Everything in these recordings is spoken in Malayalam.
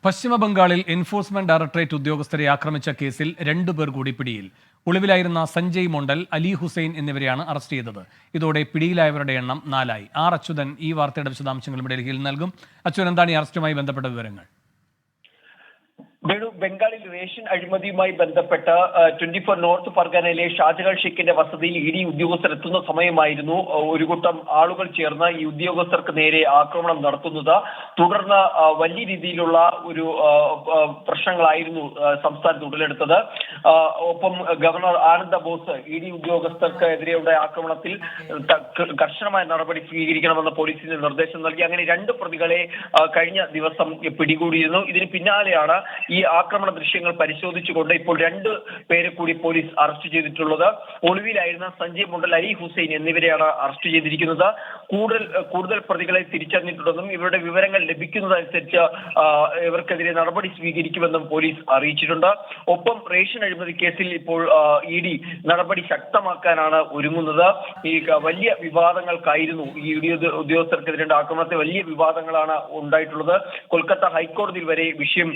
പശ്ചിമ ബംഗാളിൽ എൻഫോഴ്സ്മെന്റ് ഡയറക്ടറേറ്റ് ഉദ്യോഗസ്ഥരെ ആക്രമിച്ച കേസിൽ 2 പേർ കൂടി പിടിയിൽ. ഒളിവിലായിരുന്ന സഞ്ജയ് മൊണ്ടൽ, അലി ഹുസൈൻ എന്നിവരെയാണ് അറസ്റ്റ് ചെയ്തത്. ഇതോടെ പിടിയിലായവരുടെ എണ്ണം 4 ആയി. അച്യുതൻ ഈ വാർത്തയുടെ വിശദാംശങ്ങളും ഡൽഹിയിൽ നൽകും. അച്യുതൻ, എന്താണ് ഈ അറസ്റ്റുമായി ബന്ധപ്പെട്ട വിവരങ്ങൾ? ബംഗാളിൽ റേഷൻ അഴിമതിയുമായി ബന്ധപ്പെട്ട് 24 നോർത്ത് പർഗനയിലെ ഷാജഹാൻ ഷെയ്ഖിന്റെ വസതിയിൽ ഇഡി ഉദ്യോഗസ്ഥർ എത്തുന്ന സമയമായിരുന്നു ഒരു കൂട്ടം ആളുകൾ ചേർന്ന് ഈ ഉദ്യോഗസ്ഥർക്ക് നേരെ ആക്രമണം നടത്തുന്നത്. തുടർന്ന് വലിയ രീതിയിലുള്ള ഒരു പ്രശ്നങ്ങളായിരുന്നു സംസ്ഥാനത്ത് ഉടലെടുത്തത്. ഒപ്പം ഗവർണർ ആനന്ദ ബോസ് ഇഡി ഉദ്യോഗസ്ഥർക്ക് എതിരെയുള്ള ആക്രമണത്തിൽ കർശനമായ നടപടി സ്വീകരിക്കണമെന്ന് പോലീസിന് നിർദ്ദേശം നൽകി. അങ്ങനെ 2 പ്രതികളെ കഴിഞ്ഞ ദിവസം പിടികൂടിയിരുന്നു. ഇതിന് പിന്നാലെയാണ് ഈ ആക്രമണ ദൃശ്യങ്ങൾ പരിശോധിച്ചുകൊണ്ട് ഇപ്പോൾ 2 പേരെ കൂടി പോലീസ് അറസ്റ്റ് ചെയ്തിട്ടുള്ളത്. ഒളിവിലായിരുന്ന സഞ്ജയ് മൊണ്ടൽ, അലി ഹുസൈൻ എന്നിവരെയാണ് അറസ്റ്റ് ചെയ്തിരിക്കുന്നത്. കൂടുതൽ പ്രതികളെ തിരിച്ചറിഞ്ഞിട്ടുണ്ടെന്നും ഇവരുടെ വിവരങ്ങൾ ലഭിക്കുന്നതനുസരിച്ച് ഇവർക്കെതിരെ നടപടി സ്വീകരിക്കുമെന്നും പോലീസ് അറിയിച്ചിട്ടുണ്ട്. ഒപ്പം റേഷൻ അഴിമതി കേസിൽ ഇപ്പോൾ ഇഡി നടപടി ശക്തമാക്കാനാണ് ഒരുങ്ങുന്നത്. ഈ വലിയ വിവാദങ്ങൾക്കായിരുന്നു ഈ ഇഡി ഉദ്യോഗസ്ഥർക്കെതിരെ ആക്രമണത്തെ വലിയ വിവാദങ്ങളാണ് ഉണ്ടായിട്ടുള്ളത്. കൊൽക്കത്ത ഹൈക്കോടതിയിൽ വരെ വിഷയം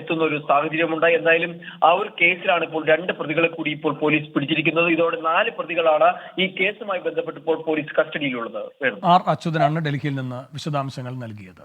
എത്തുന്ന ഒരു സാഹചര്യമുണ്ടായി. എന്തായാലും ആ ഒരു കേസിലാണ് ഇപ്പോൾ 2 പ്രതികളെ കൂടി ഇപ്പോൾ പോലീസ് പിടിച്ചിരിക്കുന്നത്. ഇതോടെ 4 പ്രതികളാണ് ഈ കേസുമായി ബന്ധപ്പെട്ട് ഇപ്പോൾ പോലീസ് കസ്റ്റഡിയിലുള്ളത്. അച്യുതനാണ് ഡൽഹിയിൽ നിന്ന് വിശദാംശങ്ങൾ നൽകിയത്.